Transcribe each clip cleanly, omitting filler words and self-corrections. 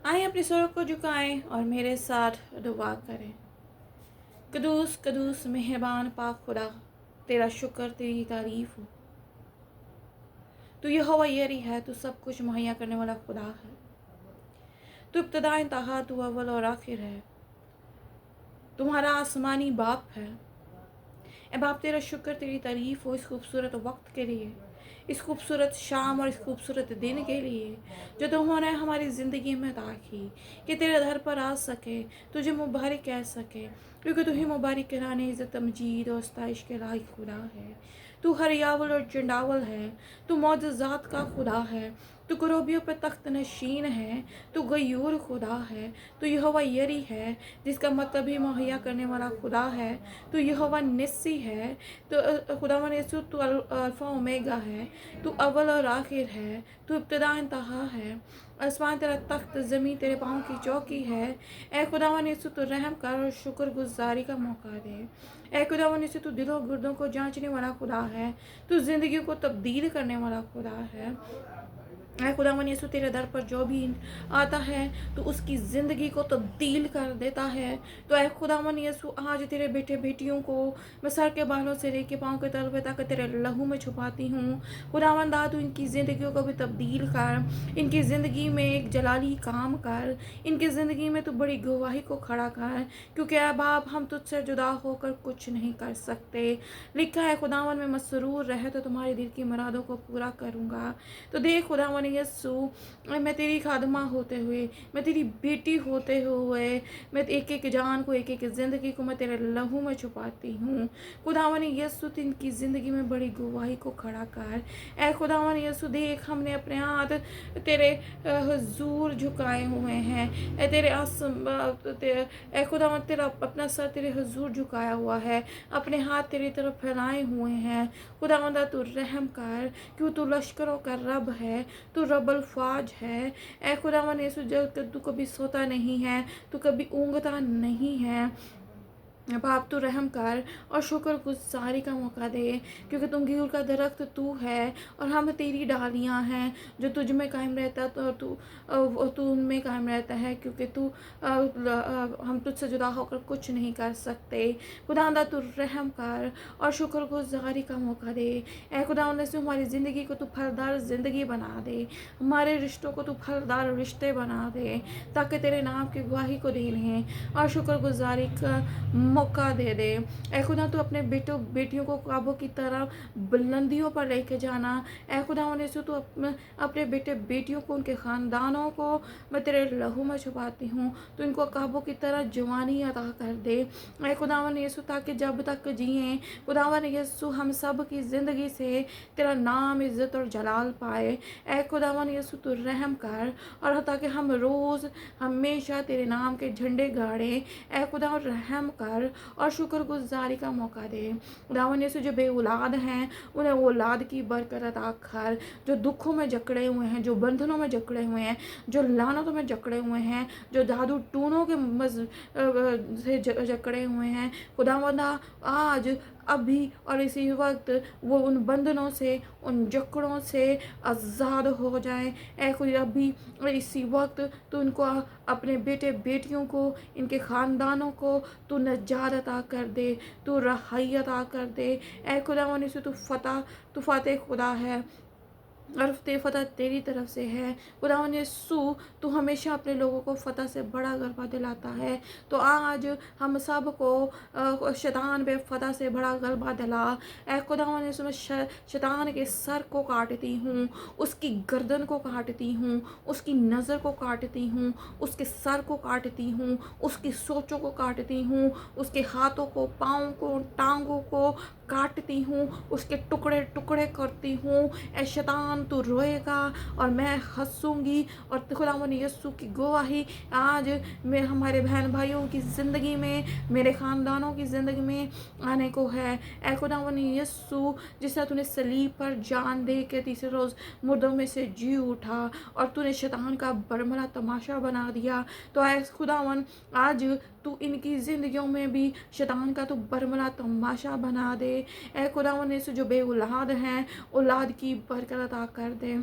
आए अपने सरों को झुकाएं और मेरे साथ दुआ करें। कदूस कदूस मेहरबान पाक खुदा, तेरा शुक्र, तेरी तारीफ हो। तू यहोवा यरी है, तू सब कुछ मुहैया करने वाला खुदा है। तू इब्तदा इंतहा, तू अव्वल और आखिर है। तुम्हारा आसमानी बाप है। ए बाप, तेरा शुक्र, तेरी तारीफ हो इस खूबसूरत वक्त के लिए, इस खूबसूरत शाम और इस खूबसूरत दिन के लिए जो तुमने हमारी ज़िंदगी में अता की, कि तेरे दर पर आ सके, तुझे मुबारक कह सके, क्योंकि तू ही मुबारक कराने, इज़्ज़त, तमजीद और स्ताइश के लायक खुदा है। तू हरियावल और चंडावल है, तू मौजज़ात का खुदा है, तू करोबियों पर तख्त नशीन है, तू गयूर खुदा है, तू यहोवा यरी है, जिसका मतलब ही मुहैया करने वाला खुदा है। तू यहोवा निस्सी है, तो खुदावन यीशु तू अल्फ़ा ओमेगा है, तू अव्वल और आखिर है, तू इब्तिदा इंतहा है। आसमान तेरा तख्त, ज़मीन तेरे पाँव की चौकी है। ए खुदावन यीशु तू रहम कर और शुक्रगुजारी का मौका दे। ए खुदावन यीशु तू दिलों गुर्दों को जांचने वाला खुदा है, तू ज़िंदगी को तब्दील करने वाला खुदा है। ऐ खुदावन यीशु, तेरे दर पर जो भी आता है तो उसकी ज़िंदगी को तब्दील कर देता है। तो ऐ खुदावन यीशु, आज तेरे बेटे बेटियों को मैं सर के बालों से लेके पाँव के तलवे तक तेरे लहू में छुपाती हूँ। खुदावन दा, तू इनकी ज़िंदगियों को भी तब्दील कर, इनकी ज़िंदगी में एक जलाली काम कर, इनकी ज़िंदगी में तू बड़ी गवाही को खड़ा कर, क्योंकि ऐ बाप, हम तुझसे जुदा होकर कुछ नहीं कर सकते। लिखा है खुदावन में मसरूर रहे तो तुम्हारे दिल की मुरादों को पूरा करूँगा। तो देख खुदावन यीशु, मैं तेरी खादमा होते हुए, मैं तेरी बेटी होते हुए, मैं एक एक जान को, एक एक ज़िंदगी को मैं तेरे लहू में छुपाती हूँ। खुदावन यीशु, तू इनकी ज़िंदगी में बड़ी गवाही को खड़ा कर। ऐ खुदावन यीशु, देख हमने अपने हाथ तेरे हुजूर झुकाए हुए हैं। ऐ तेरे ऐ खुदावन, तेरा अपना सर तेरे हुजूर झुकाया हुआ है, अपने हाथ तेरी तरफ फैलाए हुए हैं। खुदावंदा, तू रहम कर, क्यों तू लश्करों का रब है, तू रब्बुल फ़ाज है। ऐ खुदावन यीशु, जब तू कभी सोता नहीं है, तू कभी ऊँघता नहीं है। बाप, तू रहम कर और शुक्रगुजारी का मौका दे, क्योंकि तुम गिर का दरख्त तू है और हम तेरी डालियाँ हैं, जो तुझ में कायम रहता तो तू उनमें कायम रहता है, क्योंकि तू हम तुझसे जुदा होकर कुछ नहीं कर सकते। खुदावंदा, तू रहम कर और शुक्रगुजारी का मौका दे। ऐ खुदावंदा से हमारी ज़िंदगी को तू फलदार ज़िंदगी बना दे, हमारे रिश्तों को तू फलदार रिश्ते बना दे, ताकि तेरे नाम की गवाही को दे लें और शुक्रगुजारी का मौका दे दे। ऐ खुदा, तू अपने बेटों बेटियों को ख्वाबों की तरह बुलंदियों पर लेके जाना। ऐ खुदा यीशु, तू अपने बेटे बेटियों को, उनके ख़ानदानों को मैं तेरे लहू में छुपाती हूँ। तो इनको ख्वाबों की तरह जवानी अता कर दे। ऐ खुदावन यीशु, ताकि जब तक जिएँ खुदावन यीशु, हम सब की ज़िंदगी से तेरा नाम, इज़्ज़त और जलाल पाए। ऐ खुदावन यीशु, तू रहम कर और ताकि हम रोज़ हमेशा तेरे नाम के झंडे गाड़ें। ऐ खुदा, रहम कर और शुक्रगुजारी का मौका दे। खुदावन यीशु, जो बे औलाद हैं उन्हें औलाद की बरकत अता कर, जो दुखों में जकड़े हुए हैं, जो बंधनों में जकड़े हुए हैं, जो लानतों में जकड़े हुए हैं, जो जादू टूनों के से जकड़े हुए हैं, खुदावंदा, आज अभी और इसी वक्त वो उन बंधनों से, उन जकड़ों से आज़ाद हो जाए। ऐ खुदा, अभी और इसी वक्त तो उनको, अपने बेटे बेटियों को, इनके ख़ानदानों को तू नजात अता कर दे, तू रहाई अता कर दे। ऐ खुदावन यीशु, तू फ़ातेह खुदा है और फ़तह तेरी तरफ से है। खुदावन यीशु, तू हमेशा अपने लोगों को फ़तह से बड़ा गलबा दिलाता है। तो आज हम सब को शैतान पे फ़तह से बड़ा गलबा दिला। ऐ खुदावन यीशु, मैं शैतान के सर को काटती हूँ, उसकी गर्दन को काटती हूँ, उसकी नज़र को काटती हूँ, उसके सर को काटती हूँ, उसकी सोचों को काटती हूँ, उसके हाथों को, पाँव को, टांगों को काटती हूँ, उसके टुकड़े टुकड़े करती हूँ। ऐ शैतान, तू रोएगा और मैं हंसूंगी। और खुदावन यीशु की गवाही आज मैं हमारे बहन भाइयों की ज़िंदगी में, मेरे ख़ानदानों की ज़िंदगी में आने को है। ऐ खुदावन यीशु, जिस तरह तूने सलीब पर जान दे के तीसरे रोज़ मुर्दों में से जी उठा और तूने शैतान का बरमला तमाशा बना दिया, तो ऐ खुदावन, आज तू इनकी ज़िंदगियों में भी शैतान का तू बरमला तमाशा बना दे। ऐ खुदावन यीशु, जो बे औलाद हैं, औलाद की बरकत अता कर दे।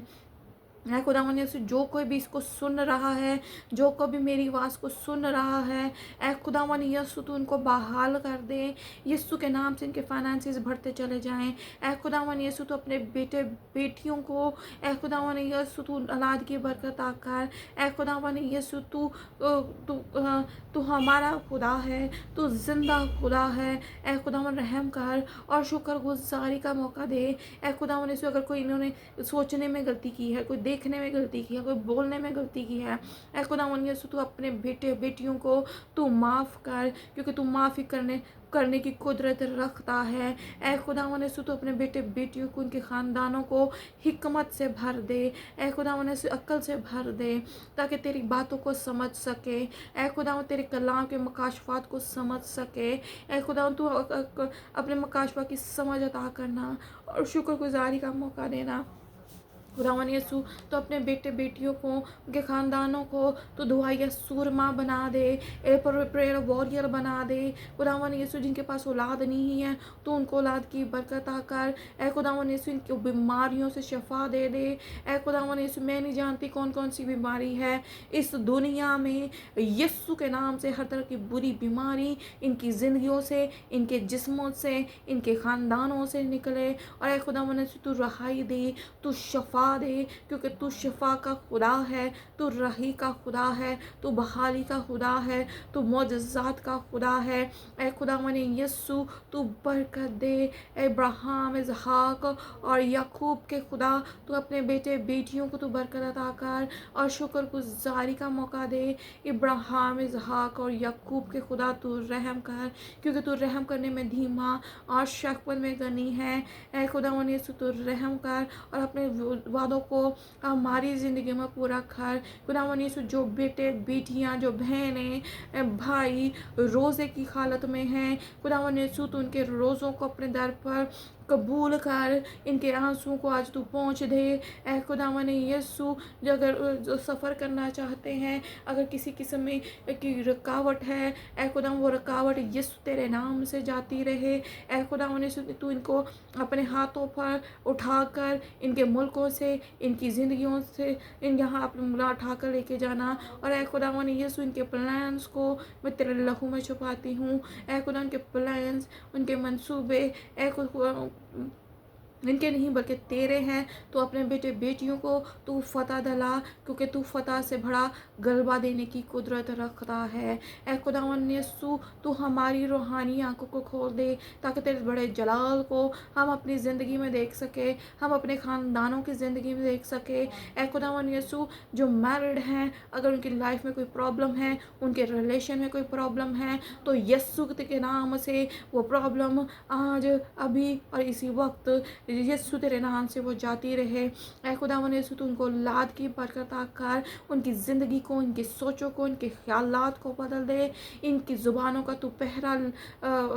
ऐ खुदावन यीशु, जो कोई भी इसको सुन रहा है, जो कोई भी मेरी आवाज़ को सुन रहा है, ऐ खुदावन यीशु तू उनको बहाल कर दे। यीशु के नाम से इनके फाइनेंसेस बढ़ते चले जाएं। ऐ खुदावन यीशु तू अपने बेटे बेटियों को, ऐ खुदावन यीशु तू औलाद की बरकत आकर, ऐ खुदावन यीशु तू तू तू हमारा खुदा है, तू जिंदा खुदा है। ऐ खुदावन रहम कर और शुक्रगुजारी का मौका दे। ऐ खुदावन यीशु, अगर कोई इन्होंने सोचने में गलती की है, कोई देखने में गलती की है, कोई बोलने में गलती की है, ऐ खुदावन यीशु तू अपने बेटे बेटियों को तू माफ़ कर, क्योंकि तू माफ़ी करने की कुदरत रखता है। ऐ खुदावन यीशु तू अपने बेटे बेटियों को, उनके ख़ानदानों को हिकमत से भर दे। ऐ खुदावन यीशु अक्ल से भर दे, ताकि तेरी बातों को समझ सके। ऐ खुदावन तेरे कलाम के मकाशफात को समझ सके। ऐ खुदावन तू अपने मकाशफा की समझ अता करना और शुक्रगुजारी का मौका देना। खुदावन यीशु तो अपने बेटे बेटियों को, उनके ख़ानदानों को तो दुआया सूरमा बना दे, प्रेयर वॉरियर बना दे। खुदावन यीशु जिनके पास औलाद नहीं है तो उनको औलाद की बरकत आकर, ऐ खुदावन यीशु इनकी बीमारियों से शफा दे दे। ऐ खुदावन यीशु, मैं नहीं जानती कौन कौन सी बीमारी है इस दुनिया में, यीशु के नाम से हर तरह की बुरी बीमारी इनकी ज़िंदगियों से, इनके जिस्मों से, इनके ख़ानदानों से निकले। और ऐ खुदावन यीशु तू रहाई दे, तू शफा दे, क्योंकि तू शिफा का खुदा है, तू रही का खुदा है, तू बहाली का खुदा है, तू मोजज़ात का खुदा है। ऐ खुदावन यीशु तू बरकत दे। इब्राहिम, इसहाक और याकूब के खुदा, तू अपने बेटे बेटियों को तू बरकत अता कर और शुक्रगुजारी का मौका दे। इब्राहिम, इसहाक और याकूब के खुदा तू रहम कर, क्योंकि तू रहम करने में धीमा और शक्वत में गनी है। ऐ खुदावन यीशु तू रहम कर और अपने वादों को हमारी ज़िंदगी में पूरा कर। खुदावन यीशु, जो बेटे बेटियां, जो बहनें भाई रोज़े की हालत में हैं, खुदावन यीशु तो उनके रोज़ों को अपने दर पर कबूल कर, इनके आंसुओं को आज तू पहुँच दे। ऐ खुदावन यीशु, जो अगर जो सफ़र करना चाहते हैं, अगर किसी किस्म में की रुकावट है, ऐ खुदावन वो रुकावट यीशु तेरे नाम से जाती रहे। ऐ खुदावन यीशु, तू इनको अपने हाथों पर उठाकर इनके मुल्कों से, इनकी ज़िंदगियों से इन यहाँ अपने उठाकर लेके जाना। और ऐ खुदावन यीशु, इनके प्लान्स को मैं तेरे लहू में छुपाती हूँ। ऐ खुदा, उनके प्लान्स, उनके मंसूबे ऐ इनके नहीं बल्कि तेरे हैं। तो अपने बेटे बेटियों को तू फतह दिला, क्योंकि तू फतह से बड़ा गलबा देने की कुदरत रखता है। ऐ खुदावन यीशु, तू हमारी रूहानी आंखों को खोल दे, ताकि तेरे बड़े जलाल को हम अपनी ज़िंदगी में देख सके, हम अपने ख़ानदानों की ज़िंदगी में देख सके। ऐ खुदावन यीशु, जो मैरिड हैं, अगर उनकी लाइफ में कोई प्रॉब्लम है, उनके रिलेशन में कोई प्रॉब्लम है, तो यीशु के नाम से वो प्रॉब्लम आज अभी और इसी वक्त यीशु तेरे नाम से वो जाती रहे। ऐ खुदावन यीशु, तू उनको औलाद की बरकत आकर उनकी ज़िंदगी को, इनकी सोचों को, इनके ख्यालात को बदल दे। इनकी ज़ुबानों का तू पहरा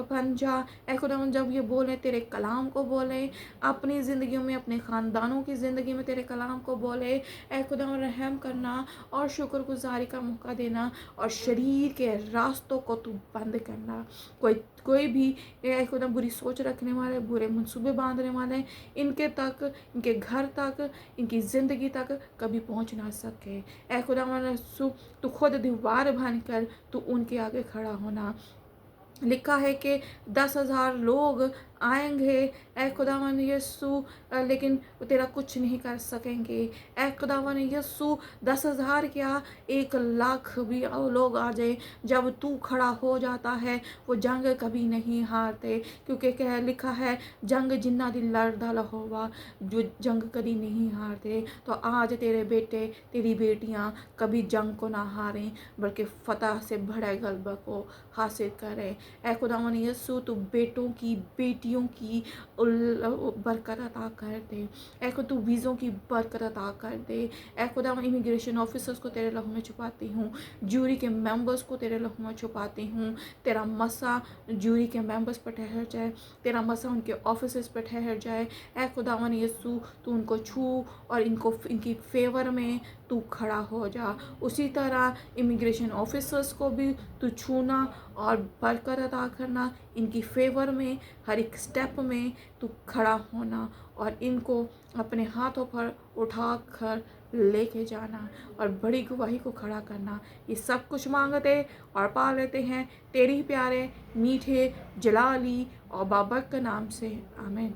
बन जा। ऐ खुदावन, जब ये बोलें तेरे कलाम को बोलें, अपनी ज़िंदगियों में, अपने ख़ानदानों की ज़िंदगी में तेरे कलाम को बोले। ऐ खुदावन रहम करना और शुक्रगुजारी का मौका देना और शरीर के रास्तों को तू बंद करना। कोई भी ऐ खुदा बुरी सोच रखने वाले, बुरे मंसूबे बांधने वाले, इनके तक, इनके घर तक, इनकी ज़िंदगी तक कभी पहुंच ना सके। ऐ खुदा तू खुद दीवार बन कर तू उनके आगे खड़ा होना। लिखा है कि 10,000 लोग आएंगे, ऐ खुदावन यीशु, लेकिन तेरा कुछ नहीं कर सकेंगे। ऐ खुदावन यीशु, 10,000 क्या, 1,00,000 भी लोग आ जाए, जब तू खड़ा हो जाता है वो जंग कभी नहीं हारते, क्योंकि क्या लिखा है, जंग जिन्ना दी लड़दा होगा, जो जंग कभी नहीं हारते। तो आज तेरे बेटे, तेरी बेटियां कभी जंग को ना हारें, बल्कि फतह से बड़े गलबा को हासिल करें। ऐ खुदावन यीशु, तू बेटों की, बेटियों की बरकत अता कर दे। ऐ खुदा, तू वीज़ों की बरकत अता कर दे। ऐ खुदावन, इमिग्रेशन ऑफिसर्स को तेरे लहू में छुपाती हूँ, जूरी के मेंबर्स को तेरे लहू में छुपाती हूँ। तेरा मसा जूरी के मेंबर्स पर ठहर जाए, तेरा मसा उनके ऑफिस पर ठहर जाए। ऐ खुदावन यीशु, तू उनको छू और इनकी फेवर में तू खड़ा हो जा। उसी तरह इमिग्रेशन ऑफिसर्स को भी तू छूना और बरकत अता करना, इनकी फेवर में हर एक स्टेप में तू खड़ा होना और इनको अपने हाथों पर उठा कर لے کے جانا اور بڑی گواہی کو کھڑا کرنا۔ یہ سب کچھ مانگتے اور پا لیتے ہیں تیرے ہی پیارے میٹھے جلالی اور بابرکت نام سے، آمین۔